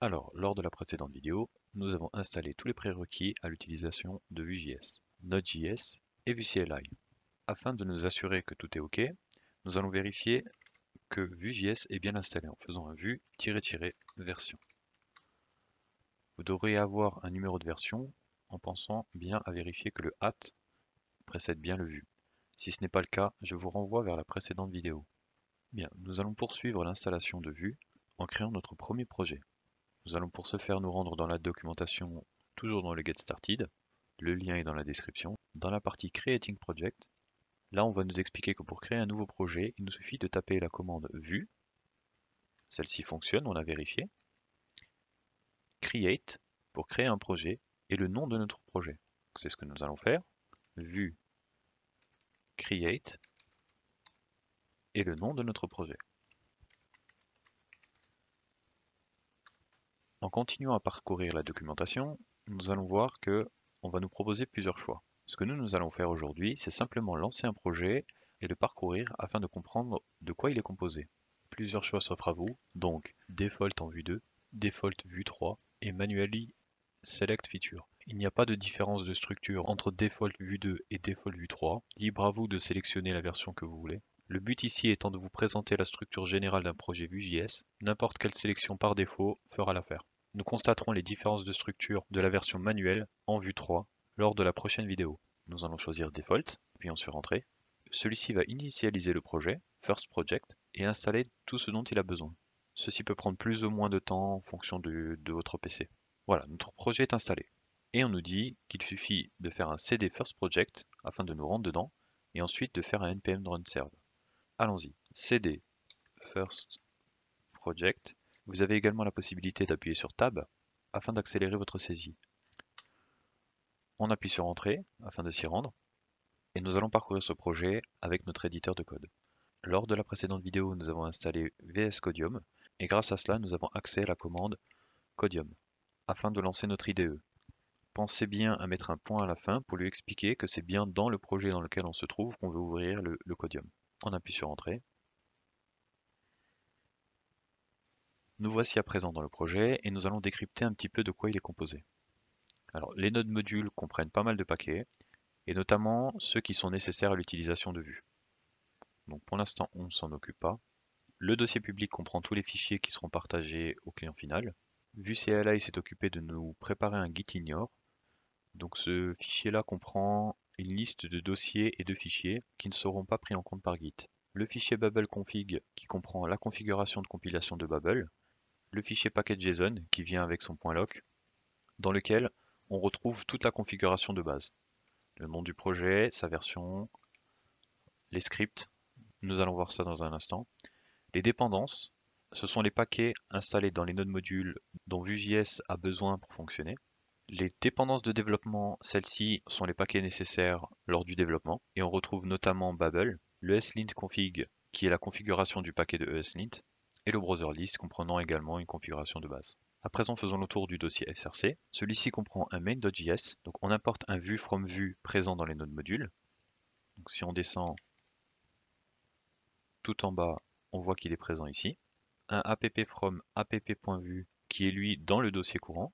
Alors, lors de la précédente vidéo, nous avons installé tous les prérequis à l'utilisation de Vue.js, Node.js et Vue.cli. Afin de nous assurer que tout est OK, nous allons vérifier que Vue.js est bien installé en faisant un vue-version. Vous devrez avoir un numéro de version en pensant bien à vérifier que le at précède bien le Vue. Si ce n'est pas le cas, je vous renvoie vers la précédente vidéo. Bien, nous allons poursuivre l'installation de Vue en créant notre premier projet. Nous allons pour ce faire nous rendre dans la documentation, toujours dans le Get Started. Le lien est dans la description. Dans la partie Creating Project, là on va nous expliquer que pour créer un nouveau projet, il nous suffit de taper la commande Vue. Celle-ci fonctionne, on a vérifié. Create pour créer un projet et le nom de notre projet. C'est ce que nous allons faire. Vue Create et le nom de notre projet. En continuant à parcourir la documentation, nous allons voir que on va nous proposer plusieurs choix. Ce que nous allons faire aujourd'hui, c'est simplement lancer un projet et le parcourir afin de comprendre de quoi il est composé. Plusieurs choix s'offrent à vous, donc Default en Vue 2, Default Vue 3 et Manually Select Feature. Il n'y a pas de différence de structure entre Default Vue 2 et Default Vue 3. Libre à vous de sélectionner la version que vous voulez. Le but ici étant de vous présenter la structure générale d'un projet Vue.js, n'importe quelle sélection par défaut fera l'affaire. Nous constaterons les différences de structure de la version manuelle en Vue 3 lors de la prochaine vidéo. Nous allons choisir Default, appuyons sur Entrée. Celui-ci va initialiser le projet, First Project, et installer tout ce dont il a besoin. Ceci peut prendre plus ou moins de temps en fonction de votre PC. Voilà, notre projet est installé. Et on nous dit qu'il suffit de faire un cd First Project afin de nous rendre dedans, et ensuite de faire un npm run serve. Allons-y, cd First Project. Vous avez également la possibilité d'appuyer sur Tab afin d'accélérer votre saisie. On appuie sur Entrée afin de s'y rendre, et nous allons parcourir ce projet avec notre éditeur de code. Lors de la précédente vidéo, nous avons installé VS Codium, et grâce à cela, nous avons accès à la commande Codium, afin de lancer notre IDE. Pensez bien à mettre un point à la fin pour lui expliquer que c'est bien dans le projet dans lequel on se trouve qu'on veut ouvrir le Codium. On appuie sur Entrée. Nous voici à présent dans le projet et nous allons décrypter un petit peu de quoi il est composé. Alors, les nodes modules comprennent pas mal de paquets, et notamment ceux qui sont nécessaires à l'utilisation de Vue. Donc pour l'instant, on ne s'en occupe pas. Le dossier public comprend tous les fichiers qui seront partagés au client final. Vue.cli s'est occupé de nous préparer un git ignore. Donc ce fichier-là comprend une liste de dossiers et de fichiers qui ne seront pas pris en compte par Git. Le fichier Babel config qui comprend la configuration de compilation de Babel. Le fichier package.json qui vient avec son .loc, dans lequel on retrouve toute la configuration de base. Le nom du projet, sa version, les scripts, nous allons voir ça dans un instant. Les dépendances, ce sont les paquets installés dans les nodes modules dont Vue.js a besoin pour fonctionner. Les dépendances de développement, celles-ci sont les paquets nécessaires lors du développement, et on retrouve notamment Babel, le ESLint config qui est la configuration du paquet de ESLint, et le browser list comprenant également une configuration de base. À présent, faisons le tour du dossier src. Celui-ci comprend un main.js, donc on importe un vue from Vue présent dans les nodes modules. Donc si on descend tout en bas, on voit qu'il est présent ici. Un app from app.vue qui est lui dans le dossier courant.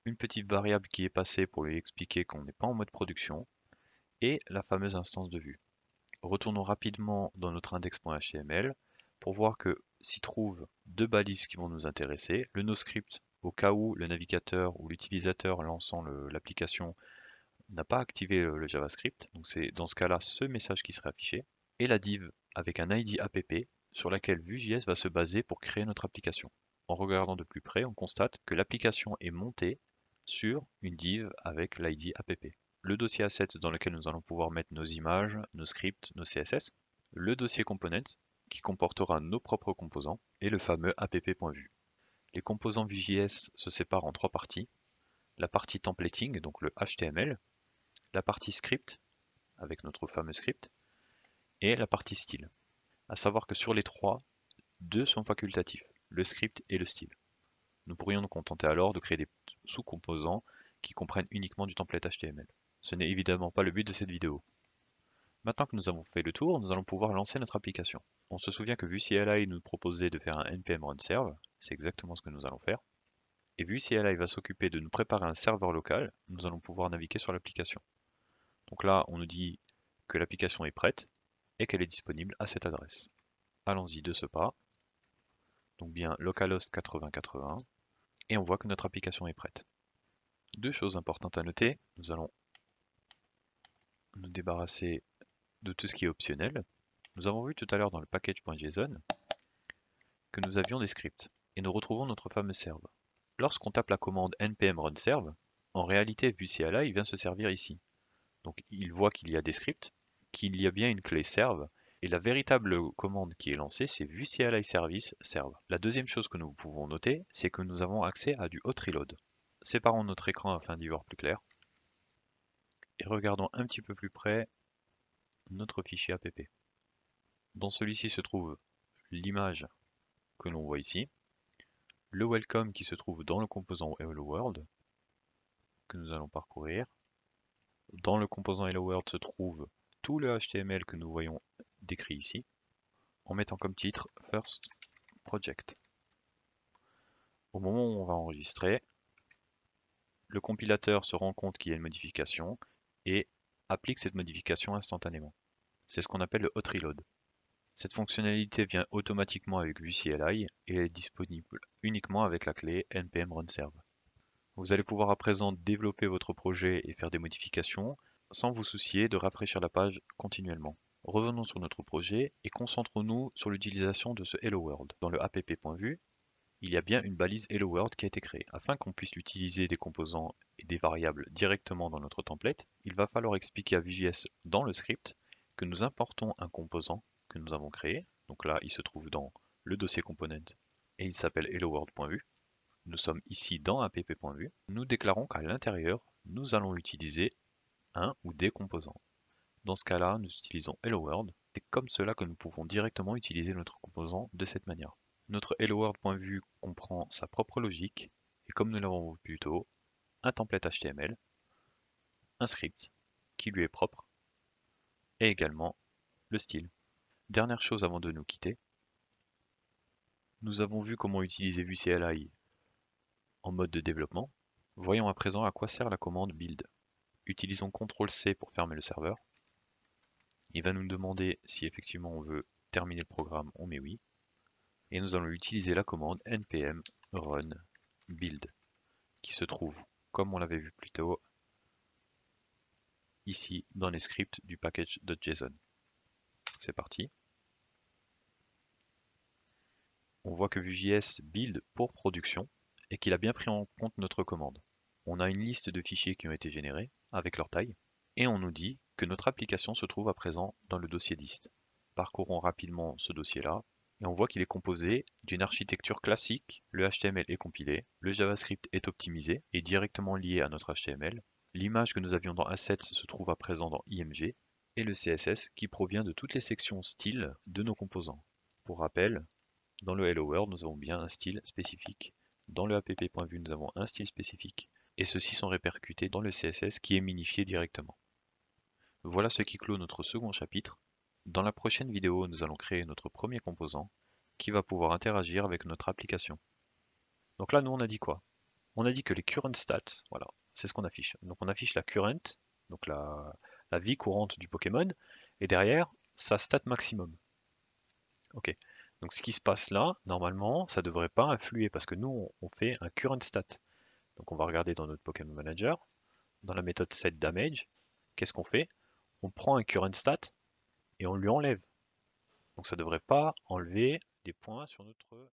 Une petite variable qui est passée pour lui expliquer qu'on n'est pas en mode production. Et la fameuse instance de Vue. Retournons rapidement dans notre index.html pour voir que s'y trouvent deux balises qui vont nous intéresser. Le noScript au cas où le navigateur ou l'utilisateur lançant l'application n'a pas activé le JavaScript. Donc c'est dans ce cas-là ce message qui sera affiché. Et la div avec un ID app sur laquelle Vue.js va se baser pour créer notre application. En regardant de plus près, on constate que l'application est montée sur une div avec l'ID app. Le dossier assets dans lequel nous allons pouvoir mettre nos images, nos scripts, nos CSS, le dossier component qui comportera nos propres composants et le fameux app.vue. Les composants Vue.js se séparent en trois parties. La partie templating, donc le HTML, la partie script avec notre fameux script et la partie style. À savoir que sur les trois, deux sont facultatifs, le script et le style. Nous pourrions nous contenter alors de créer des sous-composants qui comprennent uniquement du template HTML. Ce n'est évidemment pas le but de cette vidéo. Maintenant que nous avons fait le tour, nous allons pouvoir lancer notre application. On se souvient que Vue.cli nous proposait de faire un npm run serve, c'est exactement ce que nous allons faire. Et vu si CLI va s'occuper de nous préparer un serveur local, nous allons pouvoir naviguer sur l'application. Donc là, on nous dit que l'application est prête et qu'elle est disponible à cette adresse. Allons-y de ce pas. Donc bien localhost 8080 et on voit que notre application est prête. Deux choses importantes à noter, nous allons nous débarrasser de tout ce qui est optionnel. Nous avons vu tout à l'heure dans le package.json que nous avions des scripts et nous retrouvons notre fameux serve. Lorsqu'on tape la commande npm run serve, en réalité vuCLI il vient se servir ici. Donc il voit qu'il y a des scripts, qu'il y a bien une clé serve, et la véritable commande qui est lancée, c'est vuCLI service serve. La deuxième chose que nous pouvons noter, c'est que nous avons accès à du hot reload. Séparons notre écran afin d'y voir plus clair. Et regardons un petit peu plus près notre fichier app. Dans celui-ci se trouve l'image que l'on voit ici, le welcome qui se trouve dans le composant Hello World, que nous allons parcourir. Dans le composant Hello World se trouve tout le HTML que nous voyons décrit ici, en mettant comme titre First Project. Au moment où on va enregistrer, le compilateur se rend compte qu'il y a une modification et applique cette modification instantanément. C'est ce qu'on appelle le hot reload. Cette fonctionnalité vient automatiquement avec vuCLI et est disponible uniquement avec la clé npm run serve. Vous allez pouvoir à présent développer votre projet et faire des modifications sans vous soucier de rafraîchir la page continuellement. Revenons sur notre projet et concentrons-nous sur l'utilisation de ce Hello World. Dans le app.vue, il y a bien une balise Hello World qui a été créée. Afin qu'on puisse utiliser des composants et des variables directement dans notre template, il va falloir expliquer à Vue.js dans le script que nous importons un composant que nous avons créé. Donc là, il se trouve dans le dossier component et il s'appelle helloworld.vue. Nous sommes ici dans app.vue. Nous déclarons qu'à l'intérieur, nous allons utiliser un ou des composants. Dans ce cas-là, nous utilisons Hello World. C'est comme cela que nous pouvons directement utiliser notre composant de cette manière. Notre Hello World.vue comprend sa propre logique et comme nous l'avons vu plus tôt, un template HTML, un script qui lui est propre et également le style. Dernière chose avant de nous quitter, nous avons vu comment utiliser vuCLI en mode de développement. Voyons à présent à quoi sert la commande build. Utilisons CTRL-C pour fermer le serveur. Il va nous demander si effectivement on veut terminer le programme, on met oui. Et nous allons utiliser la commande npm run build qui se trouve, comme on l'avait vu plus tôt, ici dans les scripts du package.json. C'est parti. On voit que Vue.js build pour production et qu'il a bien pris en compte notre commande. On a une liste de fichiers qui ont été générés avec leur taille et on nous dit que notre application se trouve à présent dans le dossier list. Parcourons rapidement ce dossier-là et on voit qu'il est composé d'une architecture classique. Le HTML est compilé, le JavaScript est optimisé et directement lié à notre HTML. L'image que nous avions dans Assets se trouve à présent dans IMG et le CSS qui provient de toutes les sections style de nos composants. Pour rappel, dans le Hello World, nous avons bien un style spécifique. Dans le app.vue, nous avons un style spécifique et ceux-ci sont répercutés dans le CSS qui est minifié directement. Voilà ce qui clôt notre second chapitre. Dans la prochaine vidéo, nous allons créer notre premier composant qui va pouvoir interagir avec notre application. Donc là, nous, on a dit quoi? On a dit que les current stats, voilà, c'est ce qu'on affiche. Donc on affiche la current, donc la vie courante du Pokémon, et derrière, sa stat maximum. Ok. Donc ce qui se passe là, normalement, ça ne devrait pas influer parce que nous, on fait un current stat. Donc on va regarder dans notre Pokémon Manager, dans la méthode setDamage, qu'est-ce qu'on fait? On prend un current stat et on lui enlève. Donc ça ne devrait pas enlever des points sur notre